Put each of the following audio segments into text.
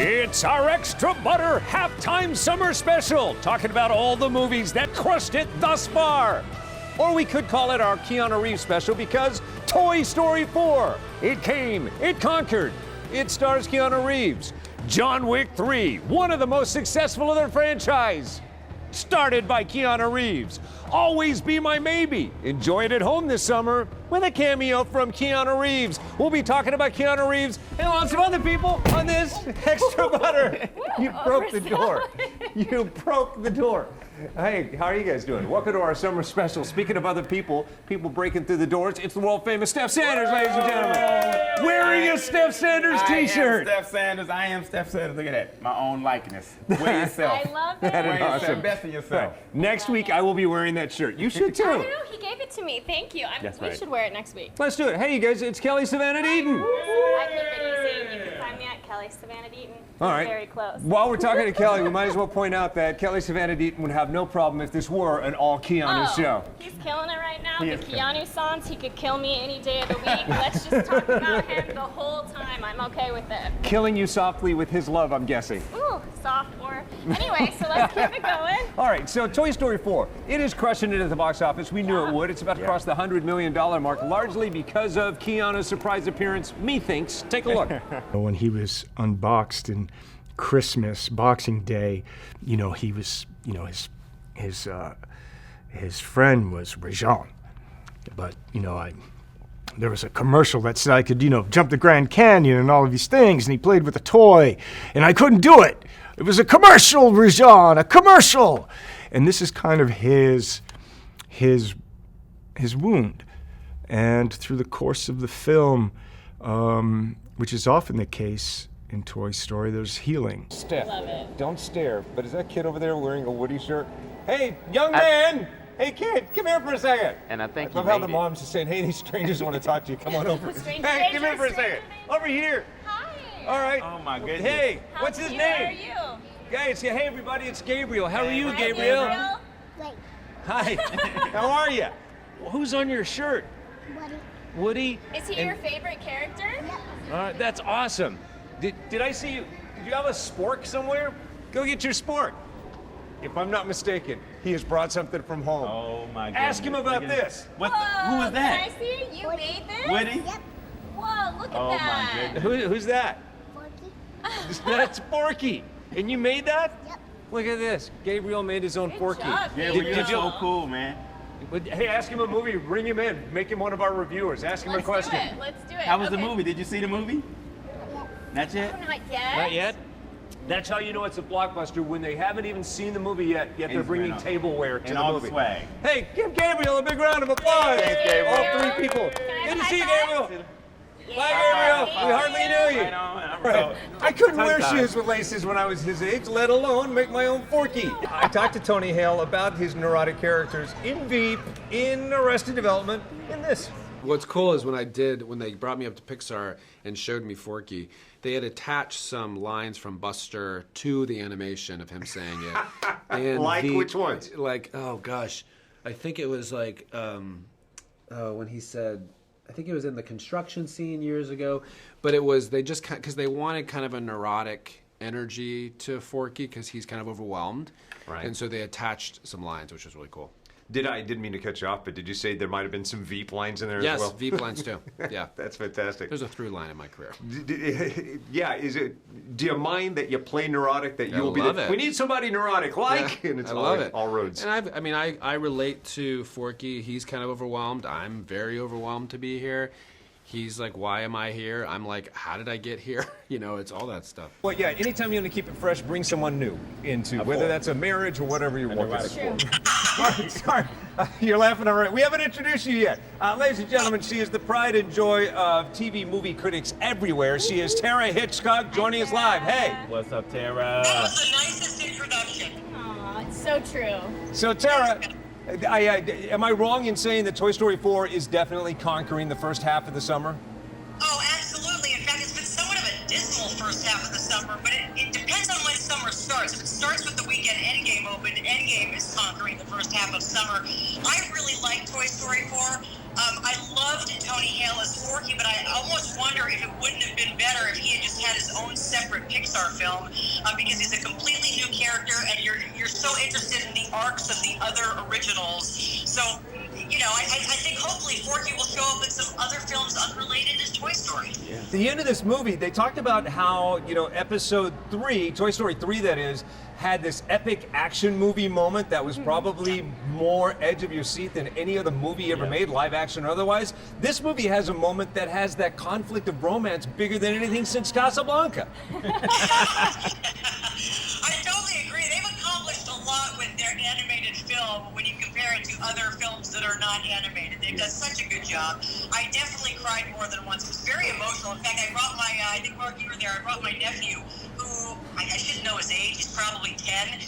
It's our Extra Butter Halftime Summer Special, talking about all the movies that crushed it thus far. Or we could call it our Keanu Reeves special because Toy Story 4, it came, it conquered. It stars Keanu Reeves. John Wick 3, one of the most successful of their franchise, started by Keanu Reeves. Always Be My Maybe. Enjoy it at home this summer with a cameo from Keanu Reeves. We'll be talking about Keanu Reeves and lots of other people on this Extra Butter. You broke the door. You broke the door. Hey, how are you guys doing? Welcome to our summer special. Speaking of other people breaking through the doors, it's the world famous Steph Sanders, ladies and gentlemen. Wearing a Steph Sanders t-shirt. I am Steph Sanders. I am Steph Sanders. Look at that. My own likeness. Wear yourself. I love it. Wear Awesome. yourself. Best of yourself. Right. Next week, I will be wearing that shirt. You should too. I know, he gave it to me. Thank you. That's we right. should wear it next week. Let's do it. Hey, you guys, it's Kelly Savannah Deaton. I keep it easy. You can find me at Kelly Savannah Deaton. All right. Very close. While we're talking to Kelly, we might as well point out that Kelly Savannah Deaton would have no problem if this were an all Keanu show. He's killing it right now. He The is Keanu songs, he could kill me any day of the week. Let's just talk about him the whole time. I'm okay with it. Killing you softly with his love, I'm guessing. Ooh, sophomore. Anyway, so let's keep it going. All right, so Toy Story 4, it is crushing it at the box office. We knew it would. It's about to cross the $100 million mark, largely because of Keanu's surprise appearance, methinks. Take a look. When he was unboxed in Christmas, Boxing Day, you know, he was, you know, his friend was Rajon. But, you know, there was a commercial that said I could, you know, jump the Grand Canyon and all of these things, and he played with a toy, and I couldn't do it. It was a commercial, Rajon, a commercial. And this is kind of his wound. And through the course of the film, which is often the case in Toy Story, there's healing. Steph, Love it. don't stare, but is that kid over there wearing a Woody shirt? Hey, young man! Hey, kid, come here for a second. And I think I love how the moms are saying, hey, these strangers want to talk to you. Come on over. Stranger, Hey, come here stranger, for a second. stranger. Over here. Hi. All right. Oh my goodness. Hey, How what's his cute name? are you? Guys, hey, everybody, it's Gabriel. How are you, Hi, Gabriel? Gabriel. Hi. How are you? Well, who's on your shirt? Woody. Is he your favorite character? All right, that's awesome. Did I see you? Did you have a spork somewhere? Go get your spork. If I'm not mistaken, he has brought something from home. Oh my goodness. Ask him about Look at this. What? Whoa, Who is that? Can I see it? You made this? Woody? Whoa, look at Oh my that. goodness. Who's that? That's Forky. And you made that? Yep. Look at this. Gabriel made his own Good Forky. job, Yeah, Gabriel. you're so cool, man. Hey, ask him a movie. Bring him in. Make him one of our reviewers. Ask him Let's a question. do it. Let's do it. How was the Okay. movie? Did you see the movie? Not yet? Not yet. Not yet? That's how you know it's a blockbuster, when they haven't even seen the movie yet they're And bringing and tableware to and the all movie. the swag. Hey, give Gabriel a big round of applause. Thanks, Gabriel. All three people. Can I Good have to a see you, high Gabriel. five? Bye, Yeah, Gabriel. thank We hardly knew you. Right on. Right. I couldn't wear Tongue-tied. shoes with laces when I was his age, let alone make my own Forky. I talked to Tony Hale about his neurotic characters in Veep, in Arrested Development, in this. What's cool is when they brought me up to Pixar and showed me Forky, they had attached some lines from Buster to the animation of him saying it. And Like which ones? Like, oh gosh, I think it was like when he said, I think it was in the construction scene years ago, but it was, they just, because they wanted kind of a neurotic energy to Forky because he's kind of overwhelmed. Right. And so they attached some lines, which was really cool. I didn't mean to cut you off, but did you say there might have been some Veep lines in there Yes, as well? Veep lines too. Yeah. That's fantastic. There's a through line in my career. Yeah, do you mind that you play neurotic, that you will be love it. we need somebody neurotic, like, Yeah, and it's I love it. all roads. And I relate to Forky. He's kind of overwhelmed. I'm very overwhelmed to be here. He's like, why am I here? I'm like, how did I get here? You know, it's all that stuff. Well, yeah, anytime you want to keep it fresh, bring someone new into, whether that's a marriage or whatever you're working neurotic for. All right, sorry, you're laughing already. We haven't introduced you yet. Ladies and gentlemen, she is the pride and joy of TV movie critics everywhere. She is Tara Hitchcock, joining us live. Hey. What's up, Tara? That was the nicest introduction. Aw, it's so true. So, Tara, am I wrong in saying that Toy Story 4 is definitely conquering the first half of the summer? Oh, absolutely. In fact, it's been somewhat of a dismal first half of the summer, but it depends on when summer starts. If it starts with the weekend Endgame opened, Endgame is conquering the first half of summer. I really like Toy Story 4. I loved Tony Hale as Forky, but I almost wonder if it wouldn't have been better if he had just had his own separate Pixar film, because he's a completely new character, and you're so interested in the arcs of the other originals. So, you know, I think hopefully Forky will show up in some other films unrelated to Toy Story. Yeah. At the end of this movie, they talked about how, you know, episode 3, Toy Story 3 that is, had this epic action movie moment that was probably more edge of your seat than any other movie ever made, live action or otherwise. This movie has a moment that has that conflict of romance bigger than anything since Casablanca. I totally agree. They've accomplished a lot with their animated film when you compare it to other films that are not animated. They've done such a good job. I definitely cried more than once. It was very emotional. In fact, I brought my, I think Mark, you were there, I brought my nephew, who I shouldn't know his age. He's probably 10.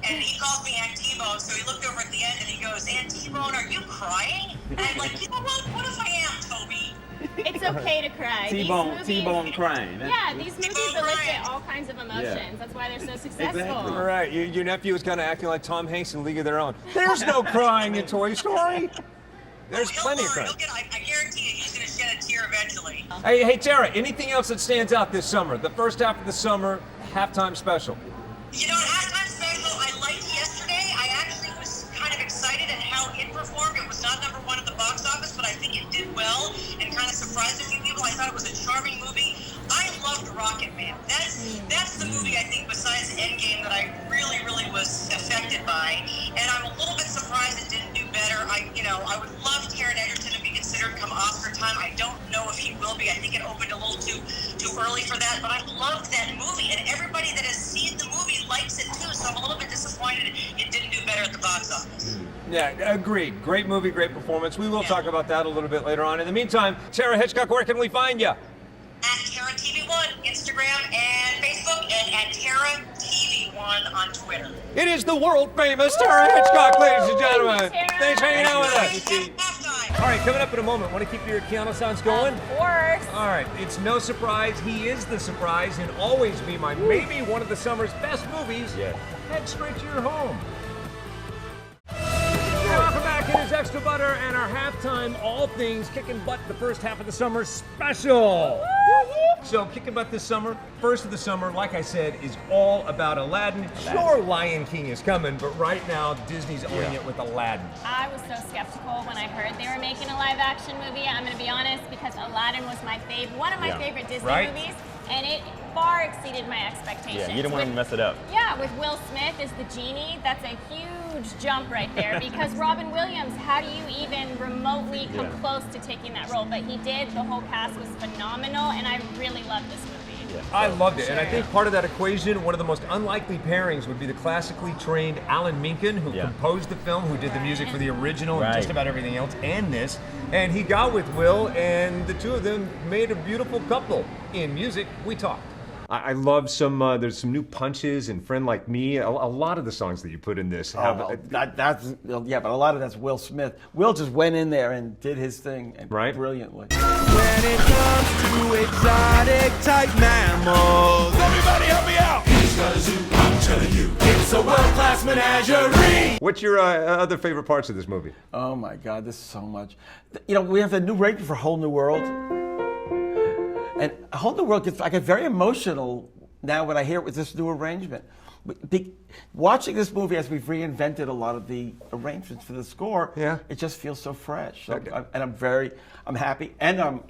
And he calls me Aunt T-Bone, so he looked over at the end and he goes, Aunt T-Bone, are you crying? And I'm like, you know what if I am, Toby? It's okay to cry. T-Bone crying. Yeah, these movies elicit all kinds of emotions. That's why they're so successful. Exactly. All right, your nephew is kind of acting like Tom Hanks in League of Their Own. There's no crying in Toy Story. There's plenty of crying. I guarantee you, he's going to shed a tear eventually. Hey, Tara, anything else that stands out this summer? The first half of the summer, halftime special. You know, halftime special, I liked yesterday. I actually was kind of excited at how it performed. It was not number 1 at the box office, but I think it did well and kind of surprised a few people. I thought it was a charming movie. I loved Rocketman. That's the movie, I think, besides Endgame, that I really, really was affected by. And I'm a little bit surprised it didn't do better. I would love Taron Egerton to be considered come Oscar time. I don't know if he will be. I think it opened a little too early for that. But I loved that movie, and everybody that has seen the movie likes it too. So I'm a little bit disappointed it didn't do better at the box office. Yeah, agreed. Great movie, great performance. We will talk about that a little bit later on. In the meantime, Tara Hitchcock, where can we find you? At Tara TV1, Instagram and Facebook, and at Tara TV1 on Twitter. It is the world famous Tara Hitchcock, ladies and gentlemen. Tara. Thanks for hanging out with us. Halftime. All right, coming up in a moment. Want to keep your Keanu sounds going? Of course. All right, it's no surprise. He is the surprise and always be my maybe one of the summer's best movies. Yeah. Head straight to your home. Welcome back. It is Extra Butter and our halftime All Things Kicking Butt the first half of the summer special. So Kicking Butt this summer, first of the summer, like I said, is all about Aladdin. Sure, Lion King is coming, but right now Disney's owning it with Aladdin. I was so skeptical when I heard they were making a live action movie. I'm going to be honest, because Aladdin was one of my favorite Disney movies, and it far exceeded my expectations. Yeah, you don't want to mess it up. Yeah, with Will Smith as the genie, that's a huge jump right there, because Robin Williams, how do you even remotely come close to taking that role? But he did. The whole cast was phenomenal, and I really loved this movie. I loved it, and I think part of that equation, one of the most unlikely pairings would be the classically trained Alan Menken, who composed the film, who did the music for the original and just about everything else, and this. And he got with Will, and the two of them made a beautiful couple. In music, we talked. I love there's some new punches in Friend Like Me. A lot of the songs that you put in this have... but a lot of that's Will Smith. Will just went in there and did his thing brilliantly. When it comes to exotic type mammals, everybody help me out! He's got a zoo, I'm telling you, it's a world-class menagerie! What's your other favorite parts of this movie? Oh my God, there's so much. You know, we have the new rating for Whole New World. And A Whole New World, I get very emotional now when I hear it with this new arrangement. Watching this movie as we've reinvented a lot of the arrangements for the score, it just feels so fresh. So I'm happy, and I'm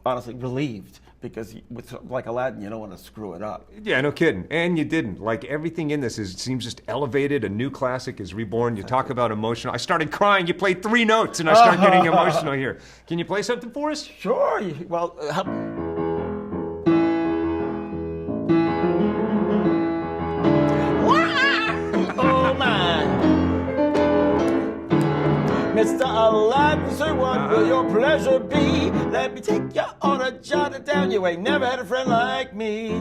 honestly relieved, because with like Aladdin, you don't want to screw it up. Yeah, no kidding. And you didn't. Like, everything in this seems just elevated. A new classic is reborn. You talk about emotional. I started crying. You played 3 notes, and I started getting emotional here. Can you play something for us? Sure. Well, oh my! Mr. Aladdin, sir, what will your pleasure be? Let me take you on a jaunt down. You ain't never had a friend like me.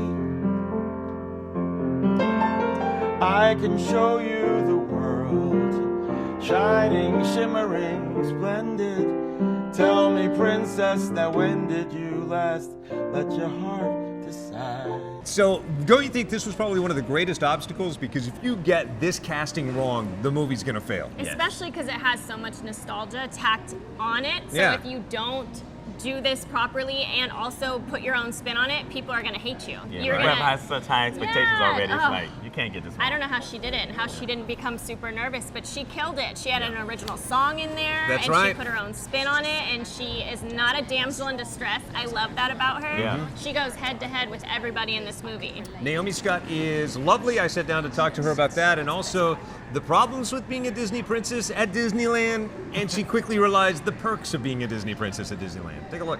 I can show you the world, shining, shimmering, splendid. Tell me, princess, now when did you last let your heart decide? So, don't you think this was probably one of the greatest obstacles? Because if you get this casting wrong, the movie's gonna fail. Especially because it has so much nostalgia tacked on it. So if you don't do this properly and also put your own spin on it, people are gonna hate you. You're Whoever gonna has such high expectations already, it's like, you can't get this wrong. I don't know how she did it and how she didn't become super nervous, but she killed it. She had an original song in there, That's and right. she put her own spin on it, and she is not a damsel in distress. I love that about her. Yeah. She goes head to head with everybody in this movie. Naomi Scott is lovely. I sat down to talk to her about that, and also the problems with being a Disney princess at Disneyland, and she quickly realized the perks of being a Disney princess at Disneyland. Take a look.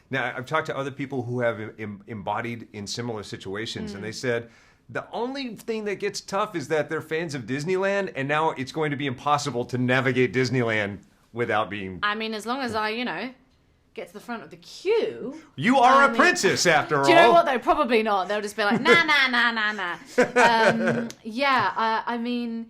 Now, I've talked to other people who have embodied in similar situations, and they said the only thing that gets tough is that they're fans of Disneyland, and now it's going to be impossible to navigate Disneyland without being... I mean, as long as I, get to the front of the queue. You are a princess, after all. Do you know what, though? Probably not. They'll just be like, nah. I mean,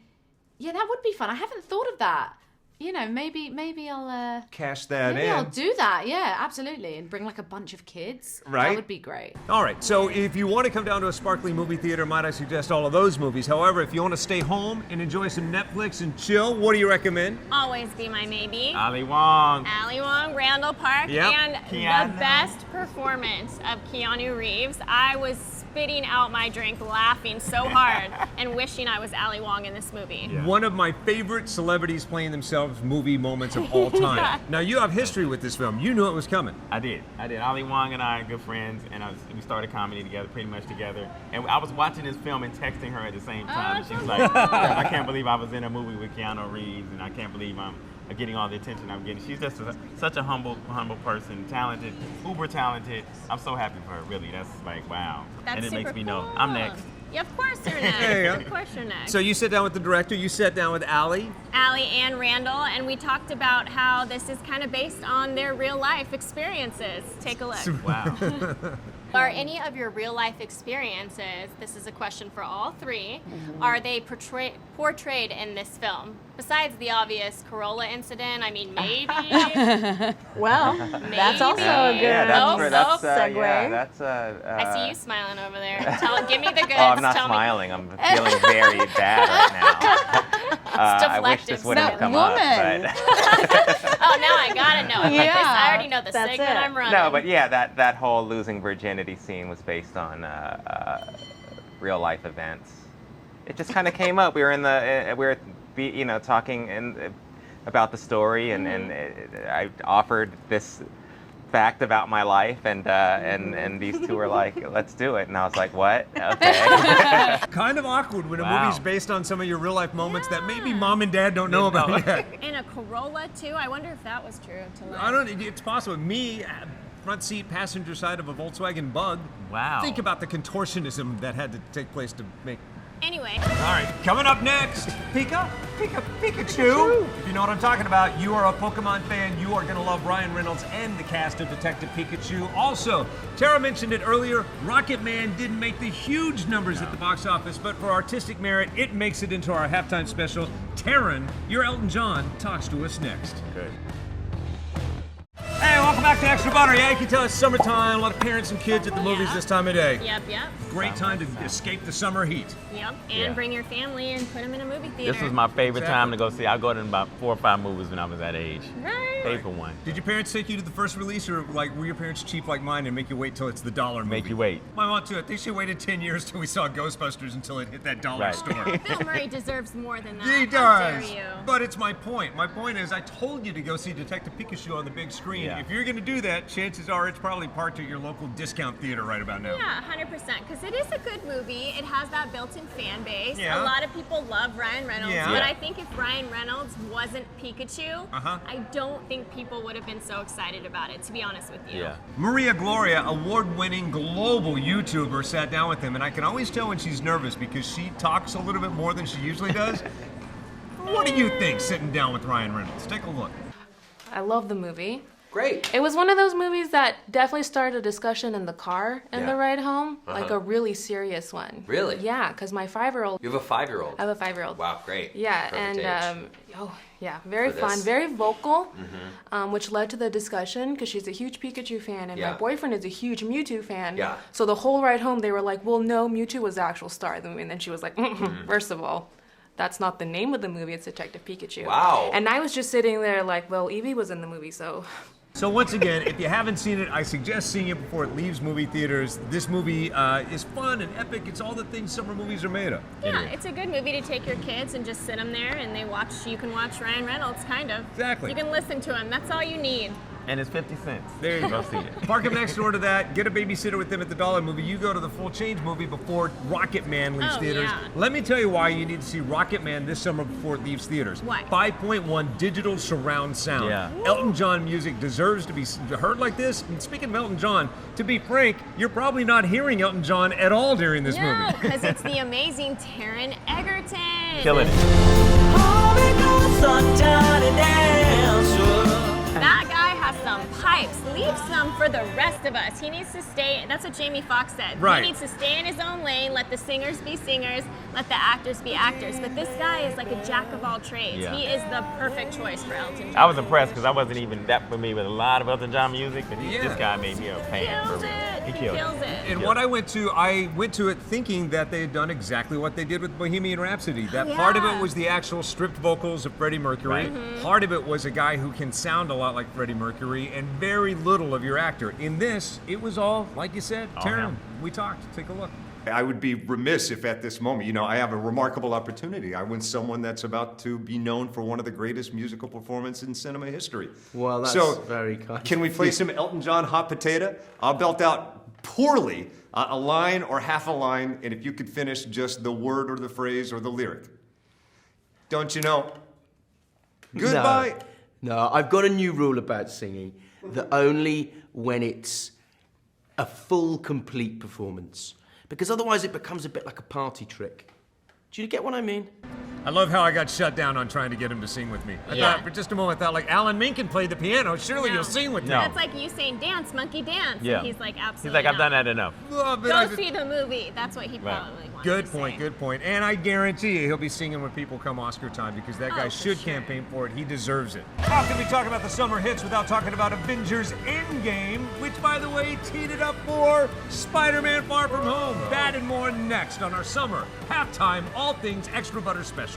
that would be fun. I haven't thought of that. Maybe I'll Cash that maybe in. I'll do that. Yeah, absolutely, and bring like a bunch of kids. Right. That would be great. All right, so if you want to come down to a sparkly movie theater, might I suggest all of those movies. However, if you want to stay home and enjoy some Netflix and chill, what do you recommend? Always Be My Maybe. Ali Wong. Ali Wong, Randall Park, Yep. and Keanu. the best performance of Keanu Reeves. I was spitting out my drink, laughing so hard, and wishing I was Ali Wong in this movie. One of my favorite celebrities playing themselves movie moments of all time. Yeah. Now, you have history with this film. You knew it was coming. I did. Ali Wong and I are good friends, and we started comedy together, pretty much together. And I was watching this film and texting her at the same time. And she was like, I can't believe I was in a movie with Keanu Reeves, and I can't believe I'm getting all the attention I'm getting. She's just such a humble person, talented, uber talented. I'm so happy for her, really. That's like, wow. That's and it makes super me know cool. I'm next. Yeah, of course you're next. There you go. Of course you're next. So you sat down with the director, you sat down with Ali. Ali and Randall, and we talked about how this is kind of based on their real life experiences. Take a look. Wow. Are any of your real life experiences, this is a question for all three, are they portrayed in this film? Besides the obvious Corolla incident, I mean, maybe. Well, that's also a good segue. Yeah, that's I see you smiling over there. Give me the goods. Oh, I'm not Tell me. smiling. I'm feeling very bad right now. I wish this wouldn't have come up, but Oh, now I gotta know it. Like this, I already know the That's segment it. I'm running. no, but yeah, that whole losing virginity scene was based on real life events. It just kind of came up. We were talking about the story, and I offered this fact about my life, and these two were like, let's do it, and I was like, what? Okay. Kind of awkward when a Wow. movie's based on some of your real life moments that maybe mom and dad don't know about yet. And a Corolla too. I wonder if that was true to life. I don't. It's possible. Me, front seat, passenger side of a Volkswagen Bug. Wow. Think about the contortionism that had to take place to make. Anyway. All right, coming up next, Pikachu. If you know what I'm talking about, you are a Pokemon fan, you are going to love Ryan Reynolds and the cast of Detective Pikachu. Also, Tara mentioned it earlier, Rocketman didn't make the huge numbers at the box office, but for artistic merit, it makes it into our halftime special. Taryn, your Elton John, talks to us next. Good. Hey, welcome back to Extra Butter. Yeah, you can tell it's summertime, a lot of parents and kids at the movies this time of day. Yep. Great time to escape the summer heat. Yep. And bring your family and put them in a movie theater. This was my favorite time to go see. I go to about 4 or 5 movies when I was that age. Right. Pay for one. Did your parents take you to the first release, or like were your parents cheap like mine and make you wait till it's the dollar movie? Make you wait. My mom too. I think she waited 10 years till we saw Ghostbusters until it hit that dollar Right. store. Bill Murray deserves more than that. He How dare does. you? But it's my point. My point is I told you to go see Detective Pikachu on the big screen. Yeah. If you're going to do that, chances are it's probably parked at your local discount theater right about now. Yeah, 100%. Because it is a good movie. It has that built-in fan base. Yeah. A lot of people love Ryan Reynolds. Yeah. But Yeah. I think if Ryan Reynolds wasn't Pikachu, I don't think people would have been so excited about it, to be honest with you. Yeah. Maria Gloria, award-winning global YouTuber, sat down with him, and I can always tell when she's nervous because she talks a little bit more than she usually does. What do you think sitting down with Ryan Reynolds? Take a look. I love the movie. Great. It was one of those movies that definitely started a discussion in the car in the ride home, like a really serious one. Really? Yeah, because my 5-year-old. You have a 5-year-old? I have a 5-year-old. Wow, great. Yeah, Perfect and age. very For fun, this. very vocal, which led to the discussion because she's a huge Pikachu fan and my boyfriend is a huge Mewtwo fan. Yeah. So the whole ride home, they were like, well, no, Mewtwo was the actual star of the movie. And then she was like, first of all, that's not the name of the movie, it's Detective Pikachu. Wow. And I was just sitting there like, well, Eevee was in the movie, so... So once again, if you haven't seen it, I suggest seeing it before it leaves movie theaters. This movie is fun and epic. It's all the things summer movies are made of. Yeah, it's a good movie to take your kids and just sit them there and you can watch Ryan Reynolds, kind of. Exactly. You can listen to him. That's all you need. And it's 50 cents. There you go. See it. Park them next door to that. Get a babysitter with them at the Dollar Movie. You go to the Full Change movie before Rocketman leaves theaters. Yeah. Let me tell you why you need to see Rocketman this summer before it leaves theaters. Why? 5.1 digital surround sound. Yeah. Elton John music deserves to be heard like this. And speaking of Elton John, to be frank, you're probably not hearing Elton John at all during this movie. No, because it's the amazing Taron Egerton. Killing it. That guy has some pipes. Leave some for the rest of us. He needs to stay. That's what Jamie Foxx said. Right. He needs to stay in his own lane. Let the singers be singers. Let the actors be actors. But this guy is like a jack of all trades. Yeah. He is the perfect choice for Elton John. I was impressed because I wasn't even that familiar with a lot of Elton John music, but this guy made me a fan for real. He killed it. And what I went to it thinking that they had done exactly what they did with Bohemian Rhapsody. That part of it was the actual stripped vocals of Freddie Mercury. Right. Part of it was a guy who can sound a lot like Freddie Mercury, and very little of your actor. In this, it was all, like you said, Taron. We talked. Take a look. I would be remiss if at this moment, I have a remarkable opportunity. I win someone that's about to be known for one of the greatest musical performances in cinema history. Well, that's so, very kind. Can we play some Elton John Hot Potato? I'll belt out poorly a line or half a line, and if you could finish just the word or the phrase or the lyric. Don't you know? Goodbye. No, I've got a new rule about singing, that only when it's a full, complete performance. Because otherwise it becomes a bit like a party trick. Do you get what I mean? I love how I got shut down on trying to get him to sing with me. I thought for just a moment, I thought like, Alan Menken played the piano. Surely you'll sing with me. That's like you saying dance, monkey dance. Yeah. And he's like, absolutely He's like, I've not. done that enough. Go see the movie. That's what he probably wanted Good to point, say. good point. And I guarantee you he'll be singing when people come Oscar time because that guy for should sure. campaign for it. He deserves it. How can we talk about the summer hits without talking about Avengers Endgame, which, by the way, teed it up for Spider-Man Far From Home. That and more next on our summer halftime All Things Extra Butter special.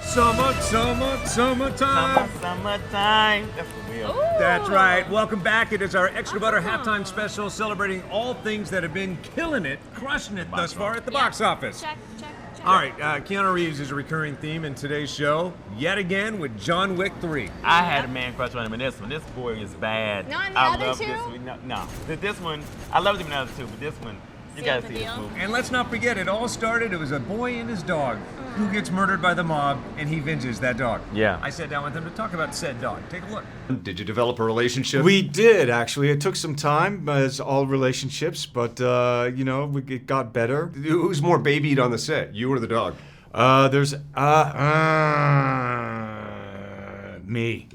Summertime. Summertime. That's the wheel. That's right. Welcome back. It is our Extra Butter halftime special celebrating all things that have been killing it, crushing it thus far at the box office. Check. All right, Keanu Reeves is a recurring theme in today's show, yet again with John Wick 3. I had a man crush on him in this one. This boy is bad. Not in the I other love two? This one. No. This one, I loved him in the other two, but this one, you Seal gotta the see this deal. movie. And let's not forget, it all started, it was a boy and his dog who gets murdered by the mob, and he venges that dog. Yeah. I sat down with him to talk about said dog. Take a look. Did you develop a relationship? We did, actually. It took some time, as all relationships, but, it got better. Who's more babied on the set, you or the dog? There's, me.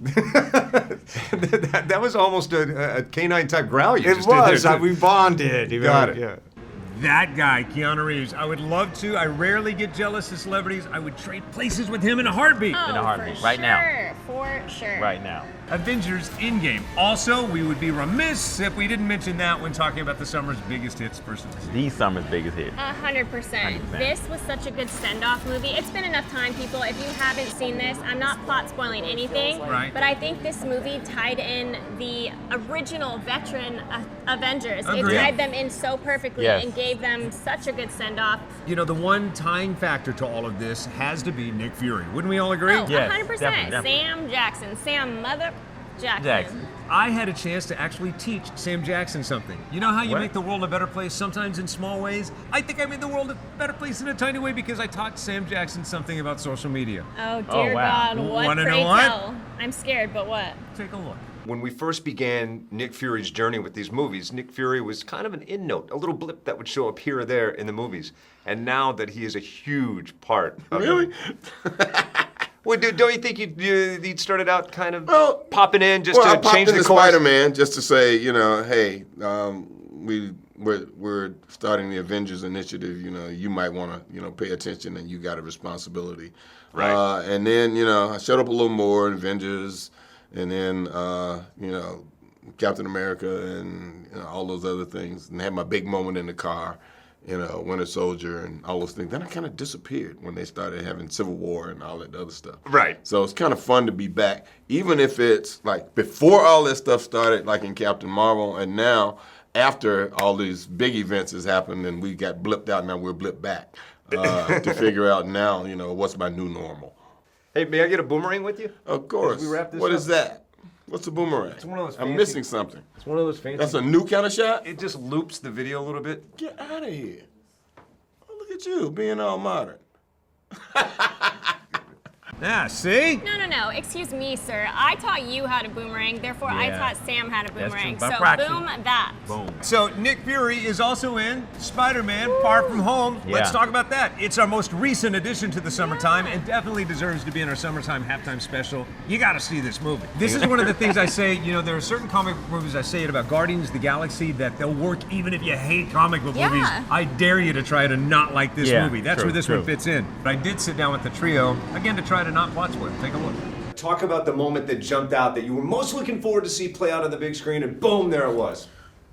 that was almost a canine type growl you just was. did there. We bonded. Got it. Yeah. That guy, Keanu Reeves. I would love to. I rarely get jealous of celebrities. I would trade places with him in a heartbeat. In a heartbeat. For Right now. sure, for sure. Right now. Avengers Endgame. Also, we would be remiss if we didn't mention that when talking about the summer's biggest hits versus The summer's biggest hit. 100%. This was such a good send-off movie. It's been enough time, people. If you haven't seen this, I'm not plot spoiling anything, Right. but I think this movie tied in the original veteran Avengers. Agreed. It tied them in so perfectly Yes. and gave them such a good send-off. You know, the one tying factor to all of this has to be Nick Fury. Wouldn't we all agree? Oh, 100%. Sam Jackson. Sam Mother Jackson. I had a chance to actually teach Sam Jackson something. You know how you What? make the world a better place sometimes in small ways? I think I made the world a better place in a tiny way because I taught Sam Jackson something about social media. Oh, dear God. What Wanna pray know what? tell? I'm scared, but what? Take a look. When we first began Nick Fury's journey with these movies, Nick Fury was kind of an in note, a little blip that would show up here or there in the movies. And now that he is a huge part of them. Well, don't you think you'd started out kind of popping in just I to popped change into the course? Spider-Man just to say, hey, we're starting the Avengers initiative. You might want to, pay attention, and you got a responsibility. Right. And then, I showed up a little more in Avengers, and then, Captain America and all those other things, and had my big moment in the car. Winter Soldier and all those things. Then I kind of disappeared when they started having Civil War and all that other stuff. Right. So it's kind of fun to be back, even if it's like before all this stuff started, like in Captain Marvel, and now after all these big events has happened and we got blipped out, now we're blipped back to figure out now, what's my new normal. Hey, may I get a boomerang with you? Of course. As we wrap this What up? is that? What's a boomerang? It's one of those I'm fancy- missing something. It's one of those fancy. That's a new kind of shot? It just loops the video a little bit. Get out of here. Oh, look at you being all modern. Yeah, see? No. Excuse me, sir. I taught you how to boomerang, therefore I Yeah. taught Sam how to That's boomerang. true. By So practice. boom that. Boom. So Nick Fury is also in Spider-Man Far From Home. Let's Yeah. talk about that. It's our most recent addition to the summertime and definitely deserves to be in our summertime halftime special. You got to see this movie. This is one of the things I say, there are certain comic book movies I say it about Guardians of the Galaxy that they'll work even if you hate comic book movies. I dare you to try to not like this Yeah, movie. That's true, where this true. one fits in. But I did sit down with the trio, again, to try to not plot spoil. Take a look. Talk about the moment that jumped out that you were most looking forward to see play out on the big screen, and boom, there it was.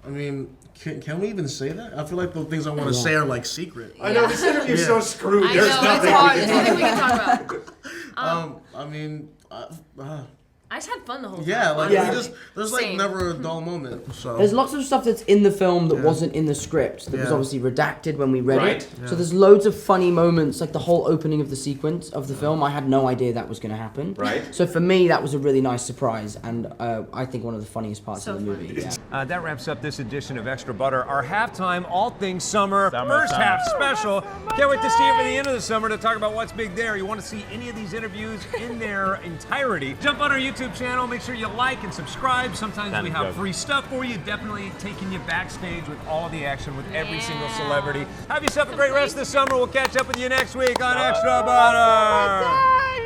I mean, can we even say that? I feel like the things I want to say are like secret. I know, this interview's so screwed. I There's know, nothing it's hard. we There's can nothing we talk can about. talk about. I mean, I just had fun the whole time. yeah, like Yeah. we just there's like Same. never a dull moment. So There's lots of stuff that's in the film that Yeah. wasn't in the script that was Yeah. obviously redacted when we read Right. it. Yeah. So there's loads of funny moments, like the whole opening of the sequence of the film. I had no idea that was going to happen. Right. So for me, that was a really nice surprise, and I think one of the funniest parts of the movie. Yeah. That wraps up this edition of Extra Butter, our halftime All Things Summer first Summertime. half special. Can't wait to see you for the end of the summer to talk about what's big there. You want to see any of these interviews in their entirety, jump on our YouTube channel, make sure you like and subscribe. Sometimes we have free stuff for you, definitely taking you backstage with all of the action with every single celebrity. Have yourself a great rest of the summer. We'll catch up with you next week on Extra Butter.